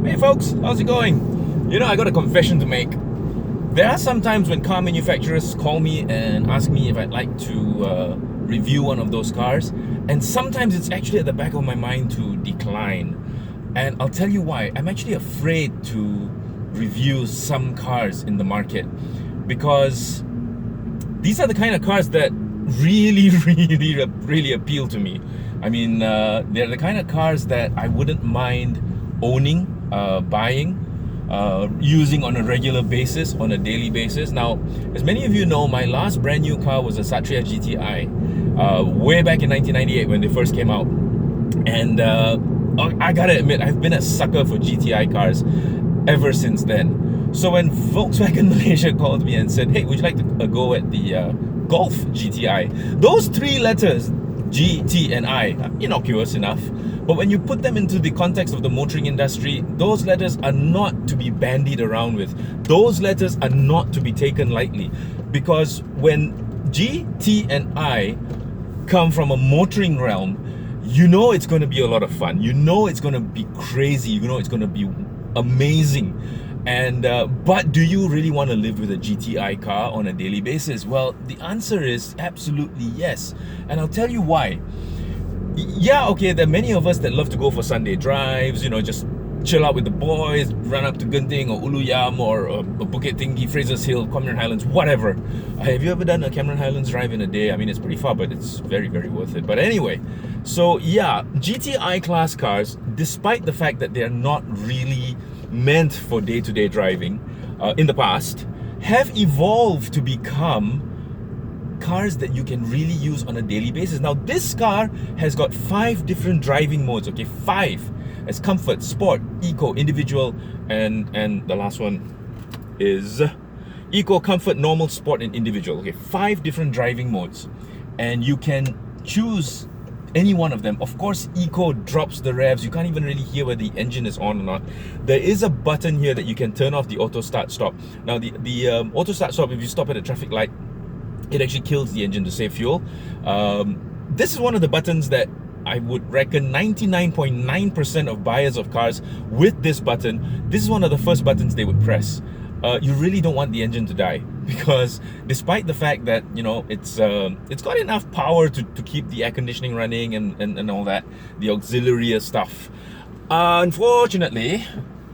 Hey folks, how's it going? You know, I got a confession to make. There are some times when car manufacturers call me and ask me if I'd like to review one of those cars, and sometimes it's actually at the back of my mind to decline. And I'll tell you why. I'm actually afraid to review some cars in the market because these are the kind of cars that really appeal to me. I mean, they're the kind of cars that I wouldn't mind owning, buying, using on a regular basis, on a daily basis. Now, as many of you know, my last brand new car was a Satria GTI, way back in 1998 when they first came out. And I gotta admit, I've been a sucker for GTI cars ever since then. So when Volkswagen Malaysia called me and said, hey, would you like to go at the Golf GTI? Those three letters, G, T and I, are innocuous enough. But when you put them into the context of the motoring industry, those letters are not to be bandied around with. Those letters are not to be taken lightly. Because when G, T and I come from a motoring realm, you know it's going to be a lot of fun. You know it's going to be crazy. You know it's going to be amazing. And but do you really want to live with a GTI car on a daily basis? Well, the answer is absolutely yes. And I'll tell you why. Yeah, okay, there are many of us that love to go for Sunday drives, you know, just chill out with the boys, run up to Genting or Uluyam or Bukit Tinggi, Fraser's Hill, Cameron Highlands, whatever. Have you ever done a Cameron Highlands drive in a day? I mean, it's pretty far, but it's very, very worth it. But anyway, so yeah, GTI class cars, despite the fact that they're not really meant for day-to-day driving in the past, have evolved to become cars that you can really use on a daily basis. Now, this car has got 5 different driving modes, okay? 5. It's comfort, sport, eco, individual, and the last one is eco, comfort, normal, sport, and individual. Okay, 5 different driving modes, and you can choose any one of them. Of course, eco drops the revs. You can't even really hear whether the engine is on or not. There is a button here that you can turn off the auto start stop. Now, the auto start stop, if you stop at a traffic light, it actually kills the engine to save fuel. This is one of the buttons that I would reckon 99.9% of buyers of cars with this button, this is one of the first buttons they would press. You really don't want the engine to die, because despite the fact that, you know, it's got enough power to keep the air conditioning running and all that, the auxiliary stuff, unfortunately,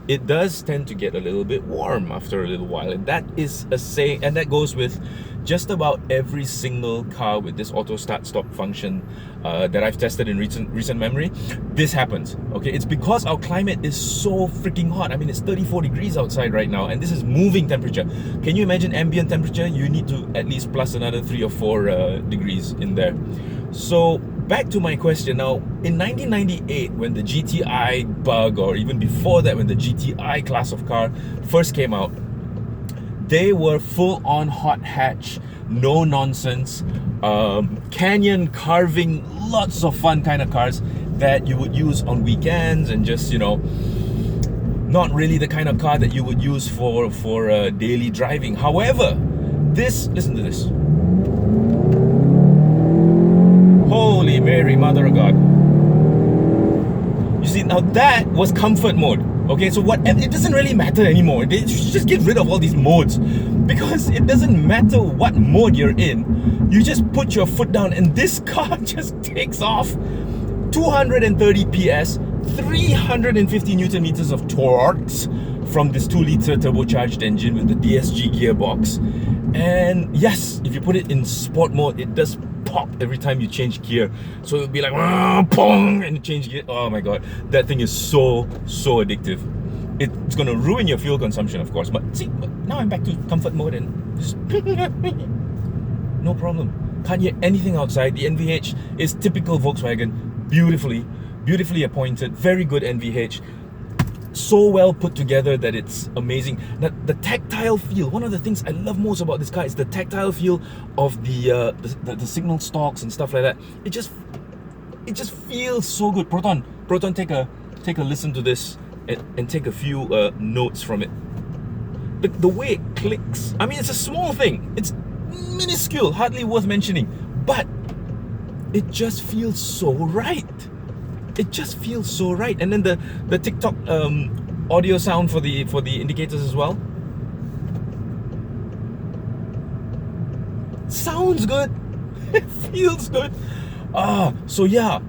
it does tend to get a little bit warm after a little while, and that is a saying, and that goes with just about every single car with this auto start stop function that I've tested in recent memory. This happens, okay? It's because our climate is so freaking hot. I mean, it's 34 degrees outside right now, and this is moving temperature. Can you imagine ambient temperature? You need to at least plus another 3 or 4 degrees in there. So back to my question now. In 1998, when the GTI bug, or even before that, when the GTI class of car first came out, they were full-on hot hatch, no nonsense, canyon carving, lots of fun kind of cars that you would use on weekends, and just, you know, not really the kind of car that you would use for daily driving. However, this, listen to this. Holy Mary, Mother of God. You see, now that was comfort mode. Okay, so it doesn't really matter anymore. They just get rid of all these modes, because it doesn't matter what mode you're in. You just put your foot down and this car just takes off. 230 PS, 350 Newton meters of torque from this 2-liter turbocharged engine with the DSG gearbox. And yes, if you put it in sport mode, it does pop every time you change gear. So it'll be like pong, and you change gear. Oh my god, that thing is so addictive. It's gonna ruin your fuel consumption, of course. But see, now I'm back to comfort mode and just no problem. Can't hear anything outside. The NVH is typical Volkswagen, beautifully appointed, very good NVH. So well put together that it's amazing. Now, the tactile feel, one of the things I love most about this car is the tactile feel of the signal stalks and stuff like that. It just feels so good. Proton, take a listen to this and take a few notes from it. The way it clicks, I mean, it's a small thing. It's minuscule, hardly worth mentioning, but it just feels so right. It just feels so right. And then the TikTok audio sound for the indicators as well? Sounds good. It feels good. So yeah,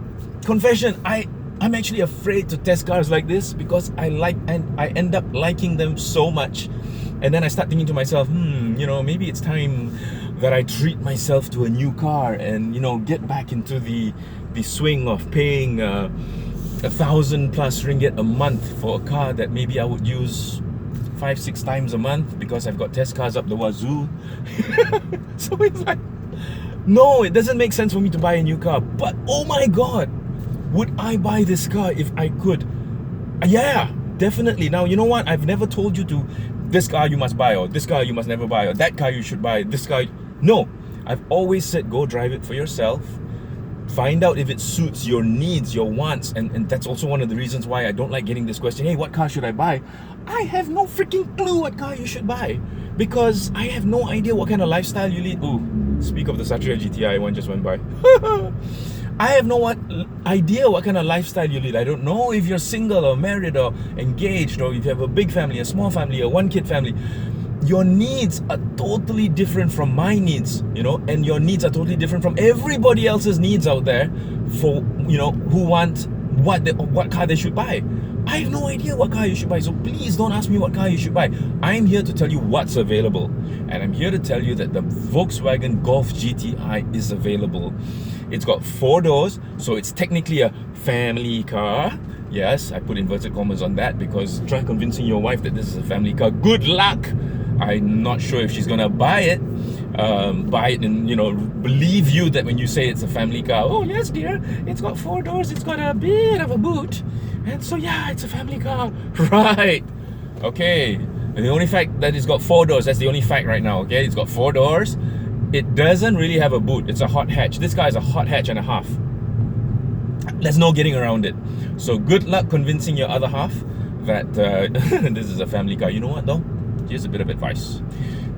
confession, I'm actually afraid to test cars like this because I end up liking them so much. And then I start thinking to myself, maybe it's time that I treat myself to a new car and, get back into the swing of paying 1,000 plus ringgit a month for a car that maybe I would use 5-6 times a month because I've got test cars up the wazoo. So it's like, no, it doesn't make sense for me to buy a new car. But oh my god, would I buy this car if I could? Yeah, definitely. Now, you know what? I've never told you to, this car you must buy, or this car you must never buy, or that car you should buy, this car. No, I've always said go drive it for yourself. Find out if it suits your needs, your wants, and that's also one of the reasons why I don't like getting this question, hey, what car should I buy? I have no freaking clue what car you should buy because I have no idea what kind of lifestyle you lead. Ooh, speak of the Satria GTI, one just went by. I have no idea what kind of lifestyle you lead. I don't know if you're single or married or engaged, or if you have a big family, a small family, a one-kid family. Your needs are totally different from my needs, and your needs are totally different from everybody else's needs out there for, who want what car they should buy. I have no idea what car you should buy, so please don't ask me what car you should buy. I'm here to tell you what's available, and I'm here to tell you that the Volkswagen Golf GTI is available. It's got 4 doors, so it's technically a family car. Yes, I put inverted commas on that because try convincing your wife that this is a family car. Good luck! I'm not sure if she's gonna buy it and believe you that when you say it's a family car. Oh yes dear, it's got 4 doors, it's got a bit of a boot, and so yeah, it's a family car. Right, okay, and the only fact that it's got 4 doors, that's the only fact right now. Okay, it's got 4 doors. It doesn't really have a boot. It's a hot hatch. This car is a hot hatch and a half. There's no getting around it. So good luck convincing your other half that this is a family car. You know what though? Here's a bit of advice.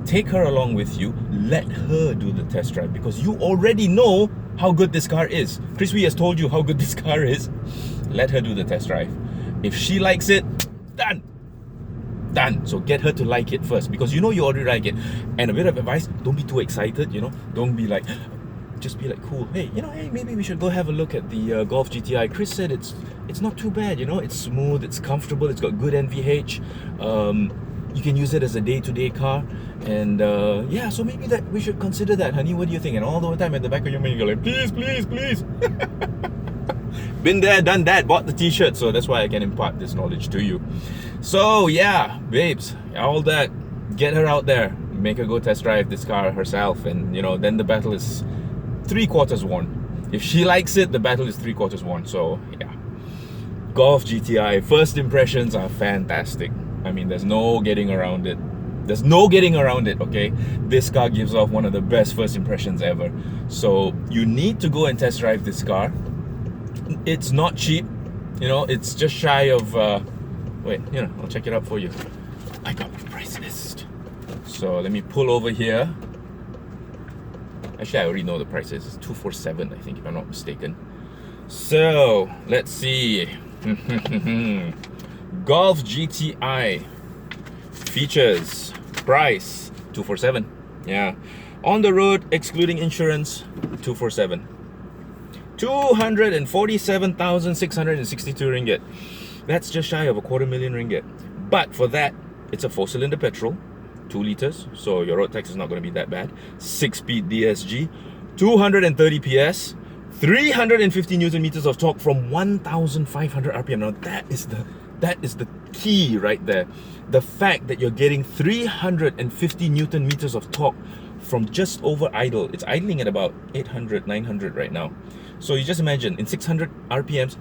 Take her along with you. Let her do the test drive because you already know how good this car is. Chris Wee has told you how good this car is. Let her do the test drive. If she likes it, done. So get her to like it first because you already like it. And a bit of advice, don't be too excited, don't be like, just be like, cool, hey, hey, maybe we should go have a look at the Golf GTI. Chris said it's not too bad, it's smooth, it's comfortable, it's got good NVH, you can use it as a day-to-day car, and yeah, so maybe that we should consider that, honey. What do you think? And all the time at the back of your mind you're like, please. Been there, done that, bought the t-shirt, so that's why I can impart this knowledge to you. So yeah, babes, all that, get her out there, make her go test drive this car herself, and then the battle is 3/4 won. If she likes it, the battle is 3/4 won. So yeah, Golf GTI, first impressions are fantastic. I mean, there's no getting around it. Okay? This car gives off one of the best first impressions ever. So you need to go and test drive this car. It's not cheap, it's just shy of wait, I'll check it out for you. I got the price list. So let me pull over here. Actually, I already know the prices. It's 247, I think, if I'm not mistaken. So let's see. Golf GTI features, price 247. Yeah, on the road excluding insurance 247. 247,662 ringgit. That's just shy of 250,000 ringgit. But for that, it's a 4-cylinder petrol, 2 liters, so your road tax is not going to be that bad. 6-speed DSG, 230 PS, 350 Newton meters of torque from 1,500 RPM. Now that is the key right there. The fact that you're getting 350 Newton meters of torque from just over idle. It's idling at about 800, 900 right now. So you just imagine, in 600 RPMs,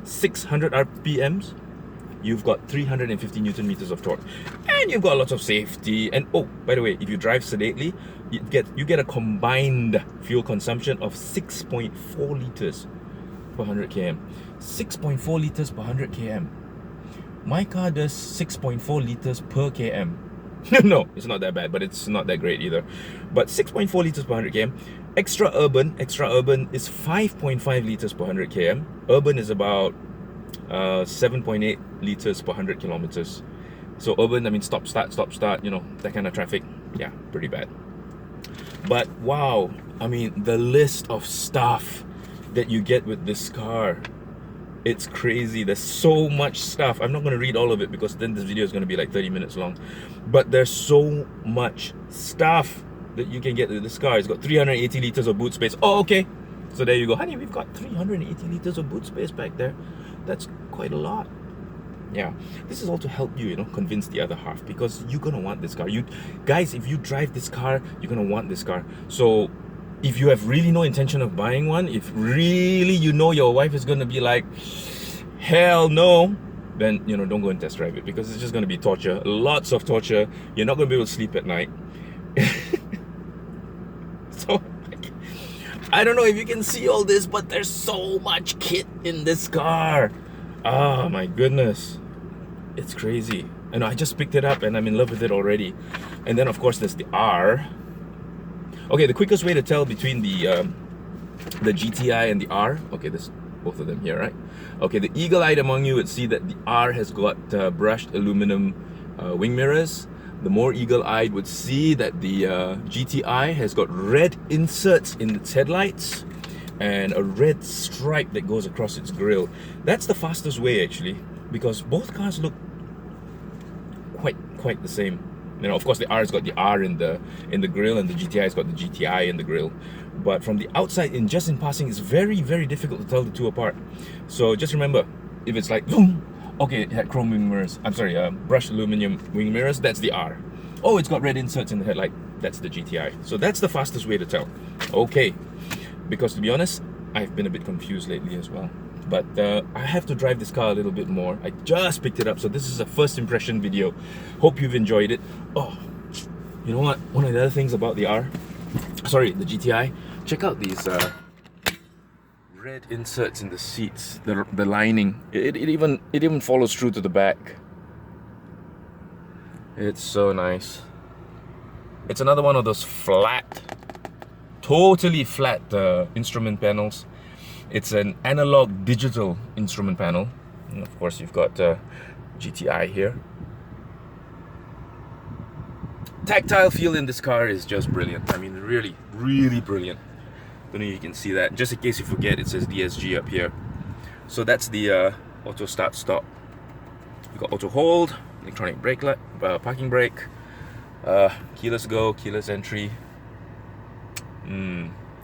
you've got 350 Newton meters of torque. And you've got lots of safety. And oh, by the way, if you drive sedately, you get a combined fuel consumption of 6.4 liters per 100 km. 6.4 liters per 100 km. My car does 6.4 liters per km. No, it's not that bad, but it's not that great either. But 6.4 liters per 100 km. Extra urban is 5.5 liters per 100 km. Urban is about 7.8 liters per 100 kilometers. So urban, I mean, stop, start, you know, that kind of traffic. Yeah, pretty bad. But wow, I mean, the list of stuff that you get with this car, it's crazy. There's so much stuff. I'm not going to read all of it because then this video is going to be like 30 minutes long. But there's so much stuff that you can get with this car. It's got 380 liters of boot space. Oh, okay. So there you go. Honey, we've got 380 liters of boot space back there. That's quite a lot. Yeah, this is all to help you, you know, convince the other half, because you're gonna want this car. You guys, if you drive this car, you're gonna want this car. So if you have really no intention of buying one, if really you know your wife is gonna be like, hell no, then, you know, don't go and test drive it, because it's just gonna be torture, lots of torture. You're not gonna be able to sleep at night. So I don't know if you can see all this, but there's so much kit in this car. Oh my goodness, it's crazy. And I just picked it up and I'm in love with it already. And then of course there's the R. Okay, the quickest way to tell between the GTI and the R, okay, there's both of them here, right? Okay, the eagle-eyed among you would see that the R has got brushed aluminum wing mirrors. The more eagle-eyed would see that the GTI has got red inserts in its headlights and a red stripe that goes across its grille. That's the fastest way actually, because both cars look quite the same. You know, of course the R's got the R in the grille and the GTI's got the GTI in the grille. But from the outside, just in passing, it's very difficult to tell the two apart. So just remember, if it's like, okay, it had chrome wing mirrors. I'm sorry, brushed aluminum wing mirrors. That's the R. Oh, it's got red inserts in the headlight. That's the GTI. So that's the fastest way to tell. Okay. Because to be honest, I've been a bit confused lately as well. But I have to drive this car a little bit more. I just picked it up, so this is a first impression video. Hope you've enjoyed it. Oh, you know what? One of the other things about the the GTI, check out these red inserts in the seats, the lining. It even follows through to the back. It's so nice. It's another one of those totally flat instrument panels. It's an analog digital instrument panel, and of course you've got GTI here. Tactile feel in this car is just brilliant. I mean, really brilliant. Don't know if you can see that. Just in case you forget, it says DSG up here. So that's the auto start stop. You've got auto hold, electronic brake light, parking brake, keyless go, keyless entry.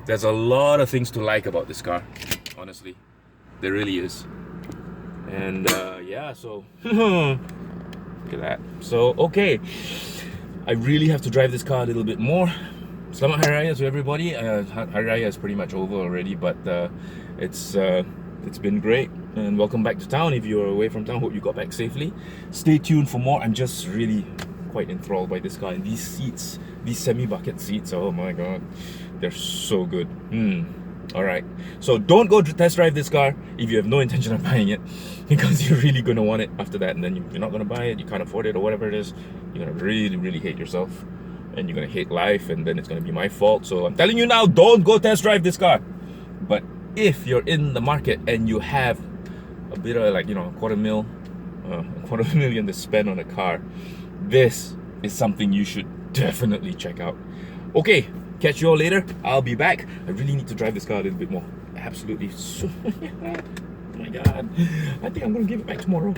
There's a lot of things to like about this car, honestly. There really is. And yeah, so look at that. So okay, I really have to drive this car a little bit more. Selamat Hari Raya to everybody. Hari Raya is pretty much over already, but it's been great. And welcome back to town. If you're away from town, hope you got back safely. Stay tuned for more. I'm just really quite enthralled by this car, and these seats, these semi-bucket seats, oh my god, they're so good. Alright, so don't go test drive this car if you have no intention of buying it, because you're really gonna want it after that, and then you're not gonna buy it, you can't afford it, or whatever it is. You're gonna really hate yourself, and you're gonna hate life, and then it's gonna be my fault. So I'm telling you now, don't go test drive this car. But if you're in the market and you have a bit of, like, you know, a quarter million to spend on a car, this is something you should definitely check out. Okay, catch you all later. I'll be back. I really need to drive this car a little bit more. Absolutely. So, oh my god, I think I'm gonna give it back tomorrow.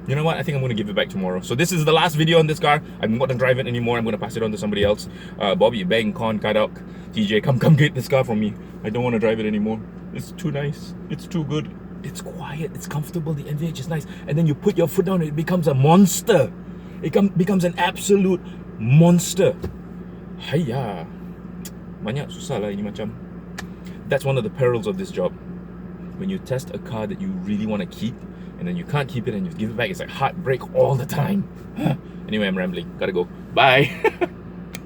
You know what? I think I'm gonna give it back tomorrow. So this is the last video on this car. I'm not gonna drive it anymore. I'm gonna pass it on to somebody else. Bobby, Bang, Con, Kadak, TJ, come get this car from me. I don't want to drive it anymore. It's too nice. It's too good. It's quiet. It's comfortable. The NVH is nice. And then you put your foot down and it becomes a monster. It becomes an absolute monster. Hayya. Banyak susah lah ini macam. That's one of the perils of this job. When you test a car that you really want to keep, and then you can't keep it and you give it back, it's like heartbreak all the time. Anyway, I'm rambling. Gotta go. Bye.